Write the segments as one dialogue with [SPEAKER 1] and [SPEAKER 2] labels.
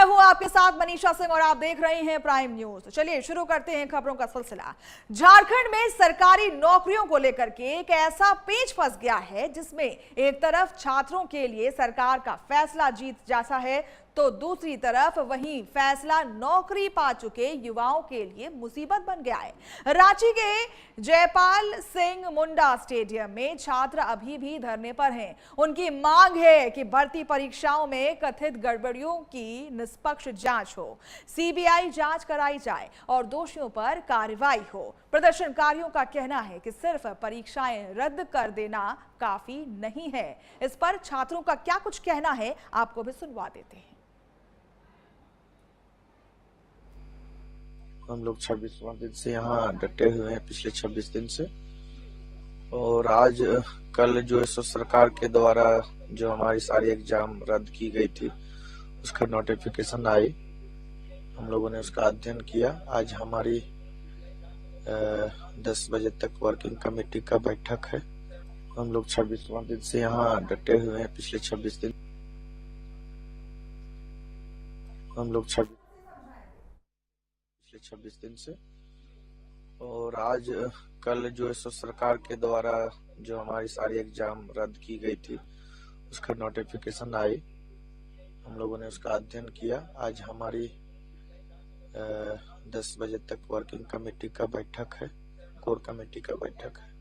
[SPEAKER 1] हूं आपके साथ मनीषा सिंह और आप देख रहे हैं प्राइम न्यूज। तो चलिए शुरू करते हैं खबरों का सिलसिला। झारखंड में सरकारी नौकरियों को लेकर के एक ऐसा पेच फंस गया है जिसमें एक तरफ छात्रों के लिए सरकार का फैसला जीत जैसा है, तो दूसरी तरफ वहीं फैसला नौकरी पा चुके युवाओं के लिए मुसीबत बन गया है। रांची के जयपाल सिंह मुंडा स्टेडियम में छात्र अभी भी धरने पर हैं। उनकी मांग है कि भर्ती परीक्षाओं में कथित गड़बड़ियों की निष्पक्ष जांच हो, सीबीआई जांच कराई जाए और दोषियों पर कार्रवाई हो। प्रदर्शनकारियों का कहना है कि सिर्फ परीक्षाएं रद्द कर देना काफी नहीं है। इस पर छात्रों का क्या कुछ कहना है, आपको भी सुनवा देते हैं।
[SPEAKER 2] हम लोग 26वां दिन से यहाँ डटे हुए हैं, पिछले 26 दिन से। और आज कल जो है सरकार के द्वारा जो हमारी सारी एग्जाम रद्द की गई थी उसका नोटिफिकेशन आई। हम लोगों ने उसका अध्ययन किया। आज हमारी 10 बजे तक वर्किंग कमेटी का बैठक है। हम लोग 26वां दिन से यहाँ डटे हुए हैं, पिछले 26 दिन। हम लोग 26 दिन से। और आज कल जो है सरकार के द्वारा जो हमारी सारी एग्जाम रद्द की गई थी उसका नोटिफिकेशन आई। हम लोगों ने उसका अध्ययन किया। आज हमारी 10 बजे तक वर्किंग कमेटी का बैठक है, कोर कमेटी का बैठक है।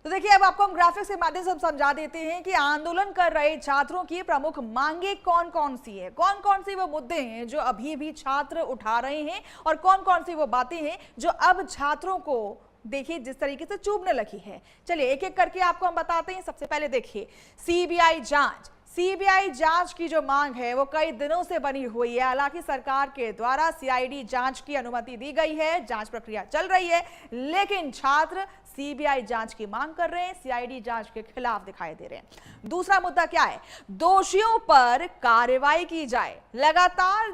[SPEAKER 1] तो देखिए, अब आपको हम ग्राफिक्स के माध्यम से समझा देते हैं कि आंदोलन कर रहे छात्रों की प्रमुख मांगे कौन कौन सी है, कौन कौन सी वो मुद्दे हैं जो अभी भी छात्र उठा रहे हैं और कौन कौन सी वो बातें हैं जो अब छात्रों को देखिए जिस तरीके से चुभने लगी है। चलिए एक एक करके आपको हम बताते हैं। सबसे पहले देखिए, सीबीआई जांच। सीबीआई जांच की जो मांग है वो कई दिनों से बनी हुई है। हालांकि सरकार के द्वारा सीआईडी जांच की अनुमति दी गई है, जांच प्रक्रिया चल रही है, लेकिन छात्र सीबीआई जांच की मांग कर रहे हैं, सीआईडी जांच के खिलाफ दिखाई दे रहे हैं। दूसरा मुद्दा क्या है? दोषियों पर कार्रवाई की जाए। लगातार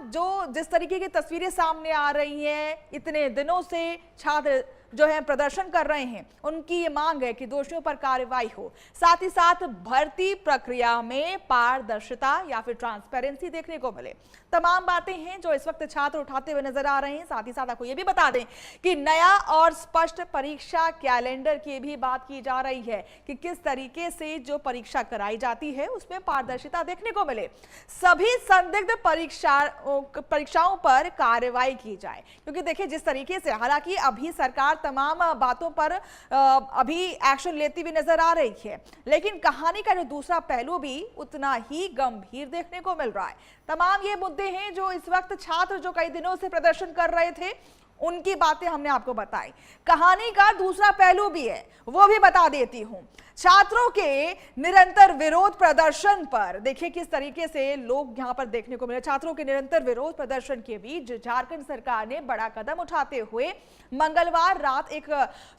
[SPEAKER 1] जिस तरीके की तस्वीरें सामने आ रही हैं, इतने दिनों से छात्र जो है प्रदर्शन कर रहे हैं, उनकी ये मांग है कि दोषियों पर कार्रवाई हो। साथ ही साथ भर्ती प्रक्रिया में पारदर्शिता या फिर ट्रांसपेरेंसी देखने को मिले। तमाम बातें हैं जो इस वक्त छात्र उठाते हुए नजर आ रहे हैं। साथ ही साथ आपको ये भी बता दें कि नया और स्पष्ट परीक्षा कैलेंडर की भी बात की जा रही है कि किस तरीके से जो परीक्षा कराई जाती है उसमें पारदर्शिता देखने को मिले। सभी संदिग्ध परीक्षाओं पर कार्रवाई की जाए, क्योंकि देखिए जिस तरीके से हालांकि अभी सरकार तमाम बातों पर अभी एक्शन लेती हुई नजर आ रही है, लेकिन कहानी का जो दूसरा पहलू भी उतना ही गंभीर देखने को मिल रहा है। तमाम ये मुद्दे हैं जो इस वक्त छात्र जो कई दिनों से प्रदर्शन कर रहे थे, उनकी बातें हमने आपको बताई। कहानी का दूसरा पहलू भी है, वो भी बता देती हूं। छात्रों के निरंतर विरोध प्रदर्शन पर देखिए किस तरीके से लोग यहां पर देखने को मिले। छात्रों के निरंतर विरोध प्रदर्शन के बीच झारखंड सरकार ने बड़ा कदम उठाते हुए मंगलवार रात एक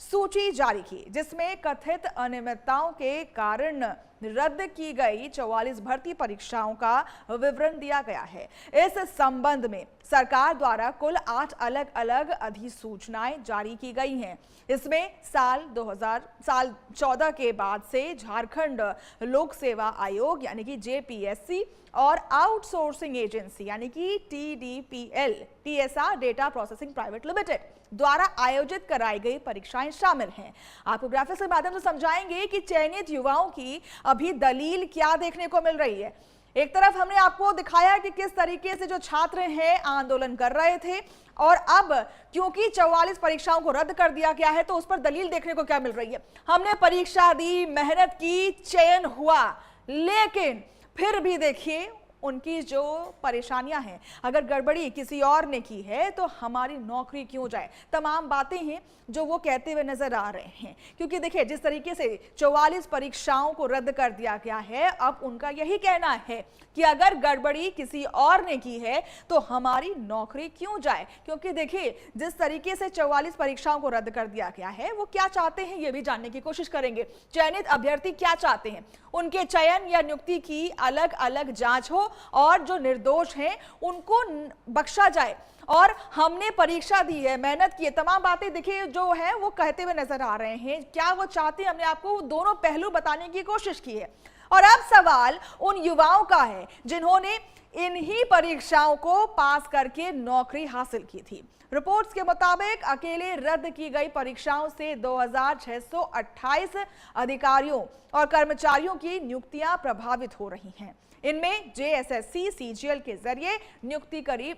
[SPEAKER 1] सूची जारी की, जिसमें कथित अनियमितताओं के कारण रद्द की गई 44 भर्ती परीक्षाओं का विवरण दिया गया है। इस संबंध में सरकार द्वारा कुल 8 अलग अलग अधिसूचनाएं जारी की गई हैं। इसमें साल 2014 के बाद से झारखंड लोक सेवा आयोग यानी कि जेपीएससी और आउटसोर्सिंग एजेंसी यानी कि TDPL TSR data processing private limited द्वारा आयोजित कराई गई परीक्षाएं शामिल हैं। आपको ग्राफिक्स के माध्यम से समझाएंगे कि चयनित युवाओं की अभी दलील क्या देखने को मिल रही है। एक तरफ हमने आपको दिखाया कि किस तरीके से जो छात्र हैं आंदोलन कर रहे थे, और अब क्योंकि 44 परीक्षाओं को रद्द कर दिया गया है तो उस पर दलील देखने को क्या मिल रही है। हमने परीक्षा दी, मेहनत की, चयन हुआ, लेकिन फिर भी देखिए उनकी जो परेशानियां हैं, अगर गड़बड़ी किसी और ने की है तो हमारी नौकरी क्यों जाए। तमाम बातें हैं जो वो कहते हुए नजर आ रहे हैं, क्योंकि देखिए जिस तरीके से 44 परीक्षाओं को रद्द कर दिया गया है, अब उनका यही कहना है कि अगर गड़बड़ी किसी और ने की है तो हमारी नौकरी क्यों जाए। क्योंकि देखिए जिस तरीके से 44 परीक्षाओं को रद्द कर दिया गया है, वो क्या चाहते हैं ये भी जानने की कोशिश करेंगे। चयनित अभ्यर्थी क्या चाहते हैं, उनके चयन या नियुक्ति की अलग अलग जांच हो और जो निर्दोष हैं उनको बख्शा जाए, और हमने परीक्षा दी है, मेहनत की है, तमाम बातें देखिए जो है वो कहते हुए नजर आ रहे हैं। क्या वो चाहते हैं, हमने आपको दोनों पहलू बताने की कोशिश की है। और अब सवाल उन युवाओं का है जिन्होंने इन्हीं परीक्षाओं को पास करके नौकरी हासिल की थी। रिपोर्ट्स के मुताबिक अकेले रद्द की गई परीक्षाओं से 2628 अधिकारियों और कर्मचारियों की नियुक्तियां प्रभावित हो रही हैं। इनमें जेएसएससी सीजीएल के जरिए नियुक्ति करीब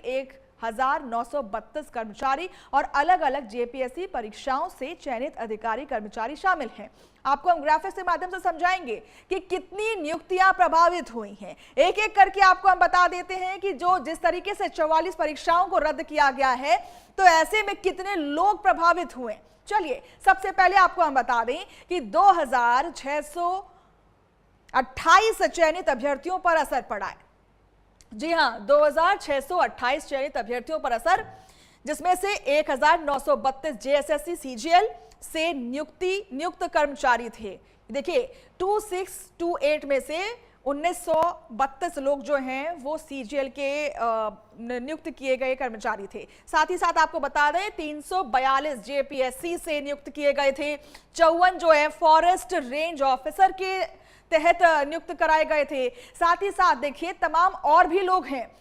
[SPEAKER 1] 1932 कर्मचारी और अलग अलग जेपीएससी परीक्षाओं से चयनित अधिकारी कर्मचारी शामिल हैं। आपको हम ग्राफिक्स के माध्यम से समझाएंगे कि कितनी नियुक्तियां प्रभावित हुई हैं। एक एक करके आपको हम बता देते हैं कि जिस तरीके से 44 परीक्षाओं को रद्द किया गया है, तो ऐसे में कितने लोग प्रभावित हुए। चलिए सबसे पहले आपको हम बता दें कि 2628 चयनित अभ्यर्थियों पर असर पड़ा है। जी हां, 2628 चयनित अभ्यर्थियों पर असर, जिसमें से 1932 जेएसएससी सीजीएल से नियुक्त कर्मचारी थे। देखिए 2628 में से 1932 लोग जो हैं वो सीजीएल के नियुक्त किए गए कर्मचारी थे। साथ ही साथ आपको बता दें 342 जेपीएससी से नियुक्त किए गए थे। 54 जो है फॉरेस्ट रेंज ऑफिसर के तहत नियुक्त कराए गए थे। साथ ही साथ देखिए तमाम और भी लोग हैं।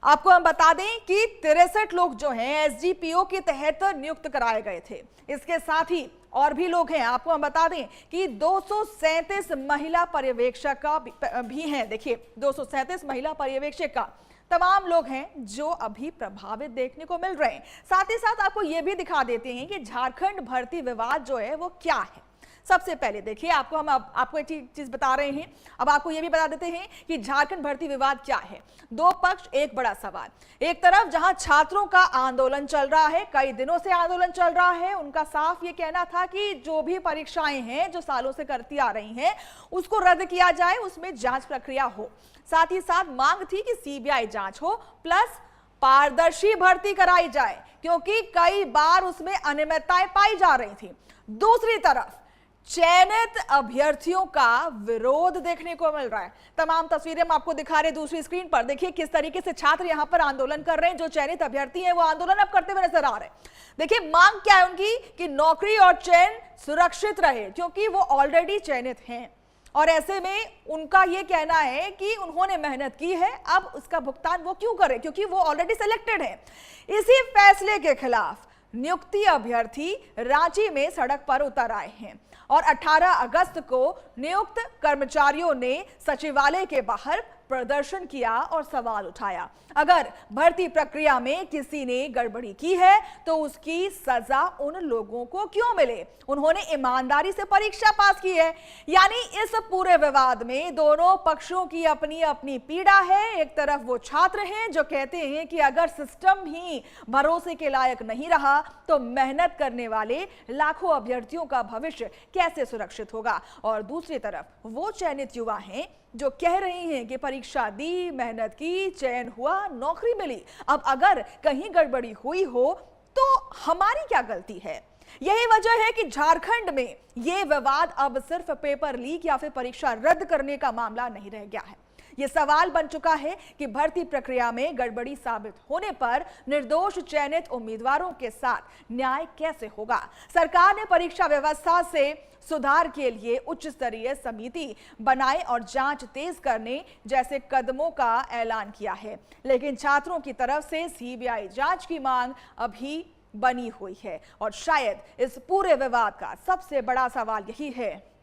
[SPEAKER 1] आपको हम बता दें कि 63 लोग जो हैं एसजीपीओ के तहत नियुक्त कराए गए थे। इसके साथ ही और भी लोग हैं। आपको हम बता दें कि 237 महिला पर्यवेक्षक का भी हैं। देखिए 237 महिला पर्यवेक्षक का तमाम लोग हैं जो अभी प्रभावित देखने को मिल रहे हैं। साथ ही साथ आपको यह भी दिखा देते हैं कि झारखंड भर्ती विवाद जो है वो क्या है। सबसे पहले देखिए हम आपको एक चीज बता रहे हैं। अब आपको यह भी बता देते हैं कि झारखंड भर्ती विवाद क्या है। दो पक्ष, एक बड़ा सवाल। एक तरफ जहां छात्रों का आंदोलन चल रहा है, कई दिनों से आंदोलन चल रहा है, उनका साफ ये कहना था कि जो भी परीक्षाएं हैं जो सालों से करती आ रही हैं उसको रद्द किया जाए, उसमें जांच प्रक्रिया हो। साथ ही साथ मांग थी कि सीबीआई जांच हो प्लस पारदर्शी भर्ती कराई जाए, क्योंकि कई बार उसमें अनियमितताएं पाई जा रही थी। दूसरी तरफ चयनित अभ्यर्थियों का विरोध देखने को मिल रहा है। तमाम तस्वीरें हम आपको दिखा रहे हैं दूसरी स्क्रीन पर। देखिए किस तरीके से छात्र यहां पर आंदोलन कर रहे हैं। जो चयनित अभ्यर्थी हैं वो आंदोलन अब करते हुए नजर आ रहे हैं। देखिए मांग क्या है उनकी कि नौकरी और चयन सुरक्षित रहे, क्योंकि वो ऑलरेडी चयनित हैं और ऐसे में उनका यह कहना है कि उन्होंने मेहनत की है, अब उसका भुगतान वो क्यों करें, क्योंकि वो ऑलरेडी सिलेक्टेड है। इसी फैसले के खिलाफ नियुक्ति अभ्यर्थी रांची में सड़क पर उतर आए हैं और 18 अगस्त को नियुक्त कर्मचारियों ने सचिवालय के बाहर प्रदर्शन किया और सवाल उठाया। अगर भर्ती प्रक्रिया में किसी ने गड़बड़ी की है तो उसकी सजा उन लोगों को क्यों मिले? उन्होंने ईमानदारी से परीक्षा पास की है। यानी इस पूरे विवाद में दोनों पक्षों की अपनी अपनी पीड़ा है। एक तरफ वो छात्र हैं जो कहते हैं कि अगर सिस्टम ही भरोसे के लायक नहीं रहा तो मेहनत करने वाले लाखों अभ्यर्थियों का भविष्य कैसे सुरक्षित होगा, और दूसरी तरफ वो चयनित युवा हैं जो कह रहे हैं कि परीक्षा दी, मेहनत की, चयन हुआ, नौकरी मिली, अब अगर कहीं गड़बड़ी हुई हो तो हमारी क्या गलती है? यही वजह है कि झारखंड में यह विवाद अब सिर्फ पेपर लीक या फिर परीक्षा रद्द करने का मामला नहीं रह गया है। यह सवाल बन चुका है कि भर्ती प्रक्रिया में गड़बड़ी साबित होने पर निर्दोष चयनित उम्मीदवारों के साथ न्याय कैसे होगा। सरकार ने परीक्षा व्यवस्था से सुधार के लिए उच्च स्तरीय समिति बनाए और जांच तेज करने जैसे कदमों का ऐलान किया है, लेकिन छात्रों की तरफ से सीबीआई जांच की मांग अभी बनी हुई है और शायद इस पूरे विवाद का सबसे बड़ा सवाल यही है।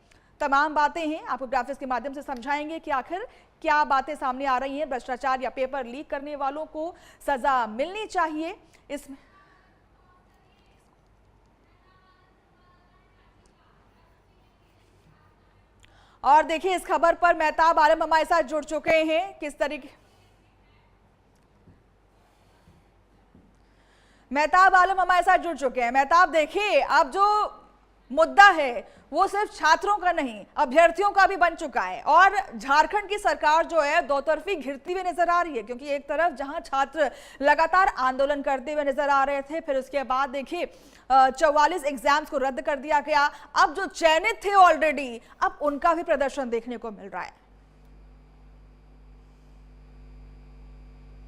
[SPEAKER 1] तमाम बातें हैं, आपको ग्राफिक्स के माध्यम से समझाएंगे कि आखिर क्या बातें सामने आ रही हैं। भ्रष्टाचार या पेपर लीक करने वालों को सजा मिलनी चाहिए। इसमें और देखिए इस खबर पर मेहताब आलम हमारे साथ जुड़ चुके हैं। किस तरीके मेहताब आलम हमारे साथ जुड़ चुके हैं। मेहताब देखिए अब जो मुद्दा है वो सिर्फ छात्रों का नहीं, अभ्यर्थियों का भी बन चुका है और झारखंड की सरकार जो है दो तरफी घिरती हुई नजर आ रही है, क्योंकि एक तरफ जहां छात्र लगातार आंदोलन करते हुए नजर आ रहे थे, फिर उसके बाद देखिए 44 एग्जाम्स को रद्द कर दिया गया। अब जो चयनित थे ऑलरेडी, अब उनका भी प्रदर्शन देखने को मिल रहा है।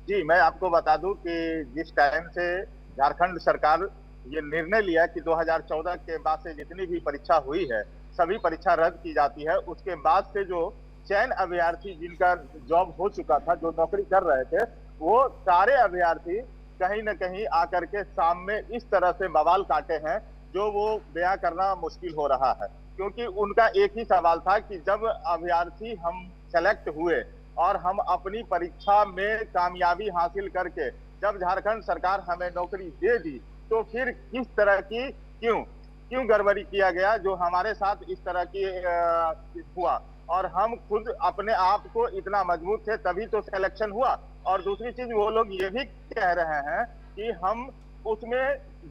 [SPEAKER 3] जी, मैं आपको बता दूं कि जिस टाइम से झारखंड सरकार ये निर्णय लिया कि 2014 के बाद से जितनी भी परीक्षा हुई है सभी परीक्षा रद्द की जाती है, उसके बाद से जो चयन अभ्यर्थी जिनका जॉब हो चुका था, जो नौकरी कर रहे थे, वो सारे अभ्यर्थी कहीं न कहीं आकर के सामने इस तरह से बवाल काटे हैं जो वो बयां करना मुश्किल हो रहा है। क्योंकि उनका एक ही सवाल था कि जब अभ्यर्थी हम सेलेक्ट हुए और हम अपनी परीक्षा में कामयाबी हासिल करके जब झारखंड सरकार हमें नौकरी दे दी, तो फिर किस तरह की क्यों गड़बड़ी किया गया जो हमारे साथ इस तरह की हुआ। और हम खुद अपने आप को इतना मजबूत थे तभी तो सिलेक्शन हुआ। और दूसरी चीज वो लोग ये भी कह रहे हैं कि हम उसमें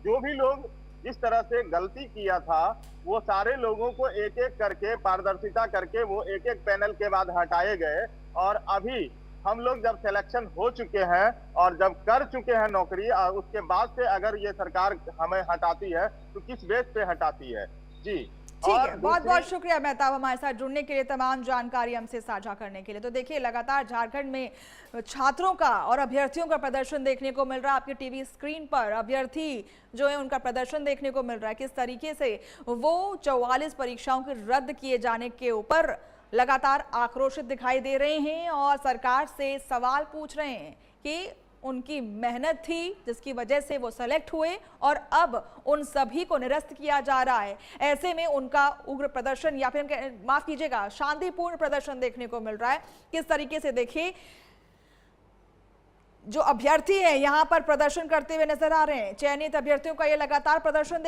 [SPEAKER 3] जो भी लोग जिस तरह से गलती किया था वो सारे लोगों को एक एक करके पारदर्शिता करके वो एक एक पैनल के बाद हटाए गए। और अभी हम लोग जब सिलेक्शन हो चुके हैं और जब कर चुके हैं नौकरी, और उसके बाद से अगर ये सरकार हमें हटाती है तो किस बेस पे हटाती है। जी
[SPEAKER 1] ठीक है, बहुत बहुत शुक्रिया मेहताब हमारे साथ जुड़ने के लिए, तमाम जानकारी हमसे साझा करने के लिए। तो देखिए, लगातार झारखंड में छात्रों का और अभ्यर्थियों का प्रदर्शन देखने को मिल रहा है। आपकी टीवी स्क्रीन पर अभ्यर्थी जो है उनका प्रदर्शन देखने को मिल रहा है, किस तरीके से वो 44 परीक्षाओं के रद्द किए जाने के ऊपर लगातार आक्रोशित दिखाई दे रहे हैं और सरकार से सवाल पूछ रहे हैं कि उनकी मेहनत थी जिसकी वजह से वो सेलेक्ट हुए और अब उन सभी को निरस्त किया जा रहा है। ऐसे में उनका उग्र प्रदर्शन या फिर माफ कीजिएगा शांतिपूर्ण प्रदर्शन देखने को मिल रहा है। किस तरीके से देखिए जो अभ्यर्थी है यहाँ पर प्रदर्शन करते हुए नजर आ रहे हैं। चयनित अभ्यर्थियों का ये लगातार प्रदर्शन